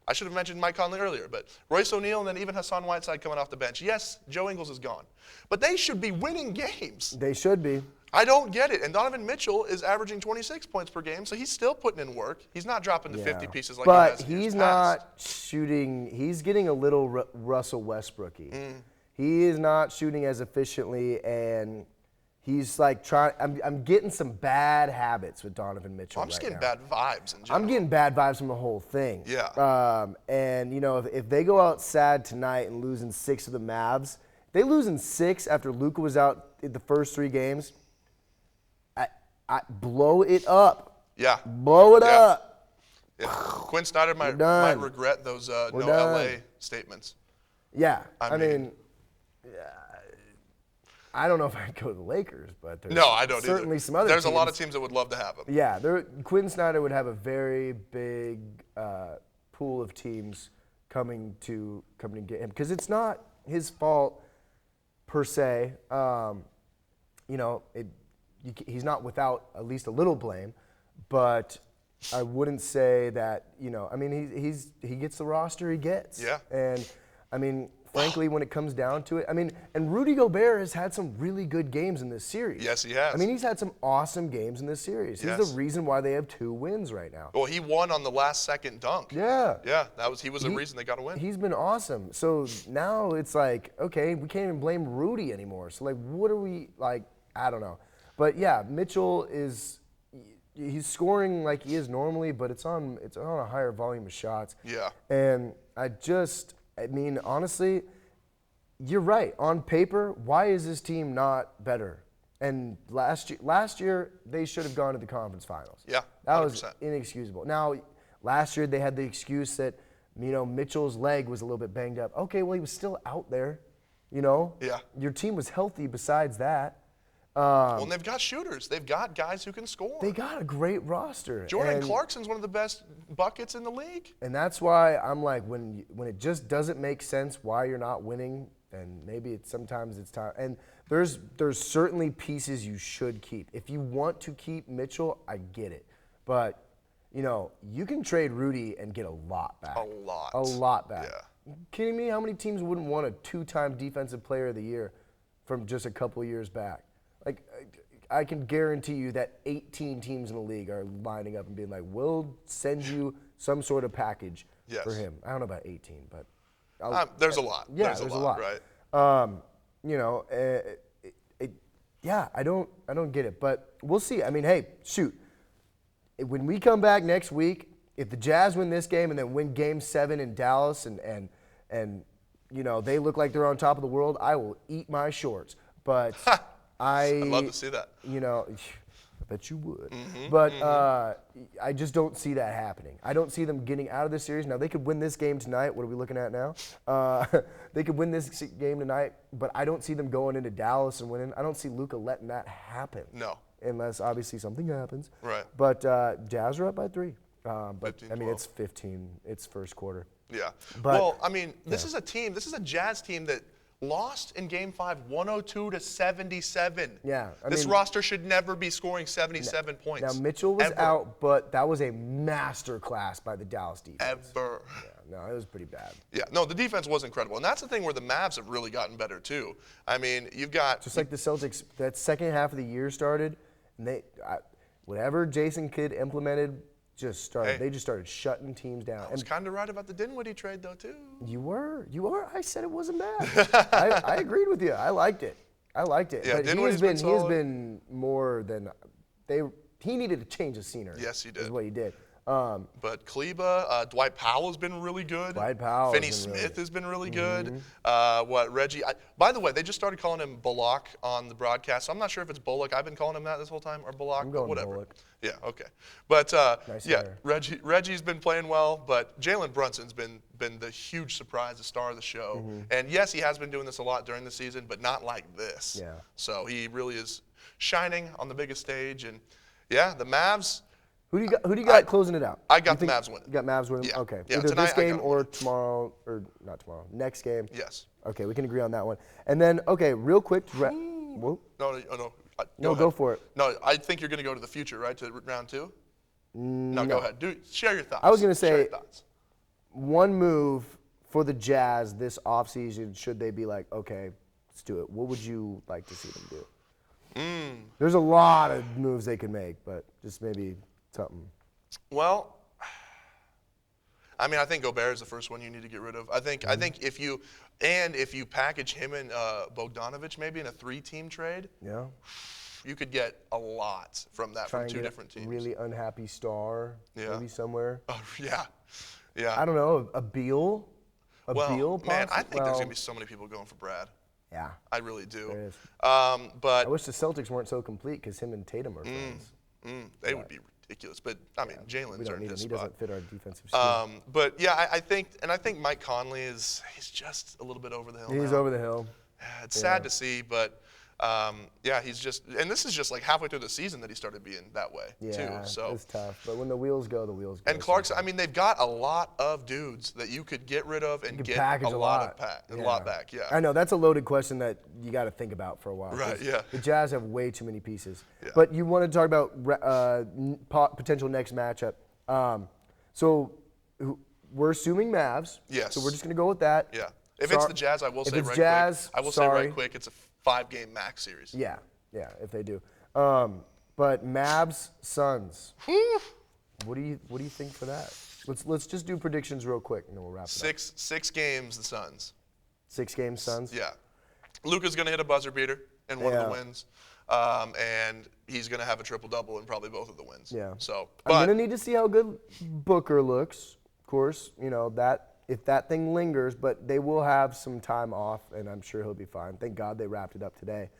I should have mentioned Mike Conley earlier, but Royce O'Neal and then even Hassan Whiteside coming off the bench. Yes, Joe Ingles is gone. But they should be winning games. They should be. I don't get it. And Donovan Mitchell is averaging 26 points per game, so he's still putting in work. He's not dropping the 50 pieces like he has in years he's past. not shooting. He's getting a little Russell Westbrooky. He is not shooting as efficiently, and he's like trying. I'm getting some bad habits with Donovan Mitchell. I'm just right getting now. bad vibes in general. I'm getting bad vibes from the whole thing. Yeah. And you know, if they go out sad tonight and losing 6 of the Mavs, they losing 6 after Luka was out in the first 3 games. I blow it up. Yeah. Blow it up. Yeah. Quinn Snyder might regret those no done. LA statements. Yeah. I mean, mean I don't know if I'd go to the Lakers, but there's no, I don't certainly either. some other There's teams. a lot of teams that would love to have him. Yeah, Quinn Snyder would have a very big pool of teams coming to get him because it's not his fault per se. You know, he's not without at least a little blame, but I wouldn't say that. You know, I mean, he gets the roster he gets. Yeah. And I mean, frankly, when it comes down to it, I mean, and Rudy Gobert has had some really good games in this series. Yes, he has. I mean, he's had some awesome games in this series. He's Yes. the reason why they have 2 wins right now. Well, he won on the last second dunk. Yeah. Yeah, he was the reason they got a win. He's been awesome. So now it's like, okay, we can't even blame Rudy anymore. So like, what are we like? I don't know. But yeah, Mitchell he's scoring like he is normally, but it's on a higher volume of shots. Yeah. And I mean, honestly, you're right. On paper, why is this team not better? And last year they should have gone to the conference finals. Yeah, That was 100%. inexcusable. Now, last year they had the excuse that, you know, Mitchell's leg was a little bit banged up. Okay, well, he was still out there, you know? Yeah. Your team was healthy besides that. Well, and they've got shooters. They've got guys who can score. They got a great roster. Jordan and, Clarkson's one of the best buckets in the league. And that's why I'm like, when it just doesn't make sense why you're not winning, then maybe sometimes it's time. And there's certainly pieces you should keep. If you want to keep Mitchell, I get it. But, you know, you can trade Rudy and get a lot back. A lot. A lot back. Yeah. You kidding me? How many teams wouldn't want a 2-time defensive player of the year from just a couple years back? Like, I can guarantee you that 18 teams in the league are lining up and being like, we'll send you some sort of package for him. I don't know about 18, but there's a lot. Yeah, there's a lot, right? You know, yeah, I don't get it, but we'll see. I mean, hey, shoot. When we come back next week, if the Jazz win this game and then win Game 7 in Dallas and you know they look like they're on top of the world, I will eat my shorts. But I'd love to see that. You know, I bet you would. But I just don't see that happening. I don't see them getting out of this series. Now, they could win this game tonight. What are we looking at now? They could win this game tonight, but I don't see them going into Dallas and winning. I don't see Luka letting that happen. No. Unless, obviously, something happens. Right. But Jazz are up by 3. But, 15, I mean, 12. it's 15. It's first quarter. Yeah. But- well, I mean, this is a Jazz team that lost in Game 5, 102-77. Yeah, I this mean- roster should never be scoring 77 points. Now, Mitchell was ever. out, but that was a master class by the Dallas defense. Ever. Yeah, no, it was pretty bad. Yeah, no, the defense was incredible. And that's the thing where the Mavs have really gotten better, too. I mean, you've got... Just like the Celtics, that second half of the year started, and whatever Jason Kidd implemented just started. Hey. They just started shutting teams down. I was kind of right about the Dinwiddie trade, though, too. You were. I said it wasn't bad. I agreed with you. I liked it. Yeah, but Dinwiddie's he has solid. been more than he needed to change the scenery. Yes, he did. Is what he did. But Kleba, Dwight Powell has been really good. Dwight Powell Finney has been really Smith good. has been really good. Reggie? By the way, they just started calling him Bullock on the broadcast. So I'm not sure if it's Bullock. I've been calling him that this whole time, or Bullock, I'm but going whatever. Bullock. Yeah, okay. But Nice yeah, hire. Reggie's been playing well, but Jalen Brunson's been the huge surprise, the star of the show. And yes, he has been doing this a lot during the season, but not like this. Yeah. So he really is shining on the biggest stage. And yeah, the Mavs. Who do you got closing it out? I got the Mavs winning. You got Mavs winning? Yeah. Okay. Yeah, Either tonight this I got game them or winning. tomorrow, or not tomorrow, next game. Yes. Okay, we can agree on that one. And then, okay, real quick. Whoa. No, Go for it. No, I think you're going to go to the future, right, to round 2? No, go ahead. Share your thoughts. I was going to Share say, your thoughts. one move for the Jazz this offseason, should they be like, okay, let's do it, what would you like to see them do? There's a lot of moves they can make, but just maybe something. Well, I mean, I think Gobert is the first one you need to get rid of. I think if you package him and Bogdanović maybe in a 3-team trade, Yeah. you could get a lot from that Try from and 2 get different teams. really unhappy star, Yeah. maybe somewhere. Oh, yeah. Yeah. I don't know, a Beal? Beal, man, I possibly? think there's going to be so many people going for Brad. Yeah. I really do. There is. But I wish the Celtics weren't so complete because him and Tatum are friends. they would be ridiculous. But, I mean, We Jalen's don't earned need him. his He spot. doesn't fit our defensive scheme. But, yeah, I think Mike Conley he's just a little bit over the hill He's now. over the hill. It's sad to see, but he's just, and this is just like halfway through the season that he started being that way Yeah, too. So it's tough. But when the wheels go, the wheels go. and Clarkson, I mean, they've got a lot of dudes that you could get rid of and You get package a lot back. Yeah. I know that's a loaded question that you got to think about for a while. Right, 'cause yeah. The Jazz have way too many pieces. Yeah. But you want to talk about potential next matchup. We're assuming Mavs. Yes. So we're just gonna go with that. Yeah. If it's the Jazz, I will say right quick, it's a 5-game max series. Yeah. If they do. But Mavs Suns. What do you think for that? Let's just do predictions real quick and then we'll wrap it up. 6 games, the Suns. 6 games Suns. Yeah. Luka's gonna hit a buzzer beater in one of Yeah. the wins. And he's gonna have a triple-double in probably both of the wins. Yeah. So, I'm but gonna need to see how good Booker looks. Of course, that if that thing lingers, but they will have some time off, and I'm sure he'll be fine. Thank God they wrapped it up today.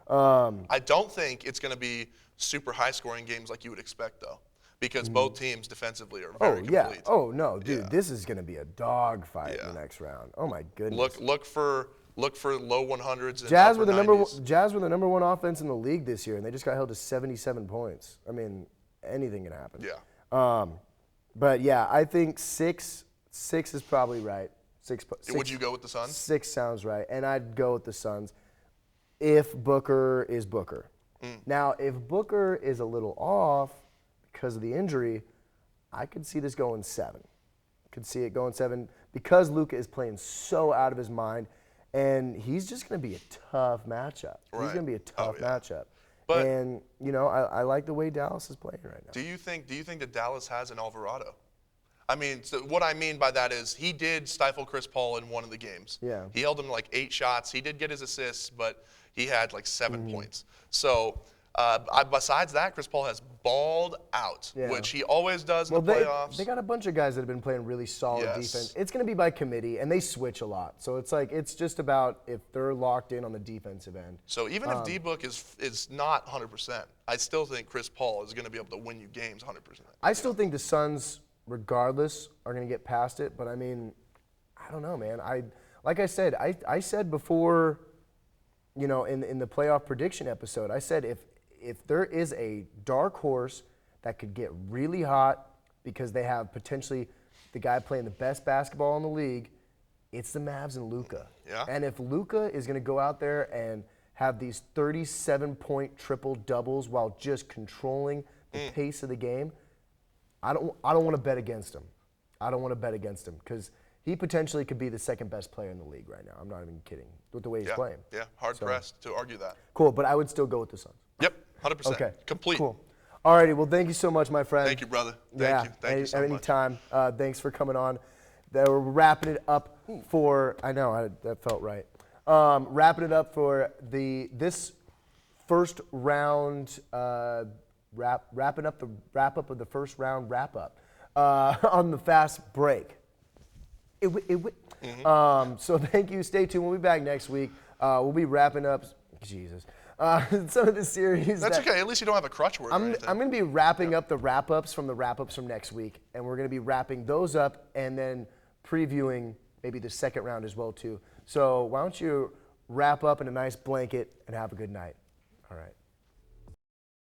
I don't think it's going to be super high-scoring games like you would expect, though, because both teams defensively are very complete. Oh no, dude, Yeah. this is gonna be a dogfight in Yeah. the next round. Oh my goodness. Look for low 100s. And Jazz upper were the 90s. Jazz were the number 1 offense in the league this year, and they just got held to 77 points. I mean, anything can happen. Yeah. But yeah, I think six is probably right. Six. Would you go with the Suns? 6 sounds right, and I'd go with the Suns if Booker is Booker. Now, if Booker is a little off because of the injury, I could see this going 7. Could see it going 7 because Luka is playing so out of his mind, and he's just going to be a tough matchup. He's Right. going to be a tough matchup. But- And I like the way Dallas is playing right now. Do you think that Dallas has an Alvarado? I mean, so what I mean by that is he did stifle Chris Paul in one of the games. Yeah. He held him to like 8 shots. He did get his assists, but he had like 7 Mm-hmm. points. So besides that, Chris Paul has balled out, Yeah. which he always does Well, in the playoffs. they got a bunch of guys that have been playing really solid Yes. defense. It's going to be by committee, and they switch a lot. So it's just about if they're locked in on the defensive end. So even if D-Book is not 100%, I still think Chris Paul is going to be able to win you games 100%. I still think the Suns, regardless, are going to get past it. But I mean, I don't know, man. Like I said, I said before, in the playoff prediction episode, I said if there is a dark horse that could get really hot because they have potentially the guy playing the best basketball in the league, it's the Mavs and Luka. Yeah. And if Luka is going to go out there and have these 37-point triple doubles while just controlling the pace of the game, I don't want to bet against him. I don't want to bet against him because he potentially could be the second best player in the league right now. I'm not even kidding with the way he's playing. Yeah, hard pressed to argue that. Cool, but I would still go with the Suns. Yep, 100%. Okay. Complete. Cool. Alrighty, well, thank you so much, my friend. Thank you, brother. Thank you so much. Anytime. Thanks for coming on. We're wrapping it up for. I know that felt right. Wrapping it up for this first round. Wrapping up the wrap up of the first round wrap up on the fast break. So thank you. Stay tuned. We'll be back next week. We'll be wrapping up. Jesus. Some of the series. That's okay. At least you don't have a crutch word or anything. I'm going to be wrapping up the wrap-ups from next week, and we're going to be wrapping those up and then previewing maybe the second round as well, too. So why don't you wrap up in a nice blanket and have a good night. All right.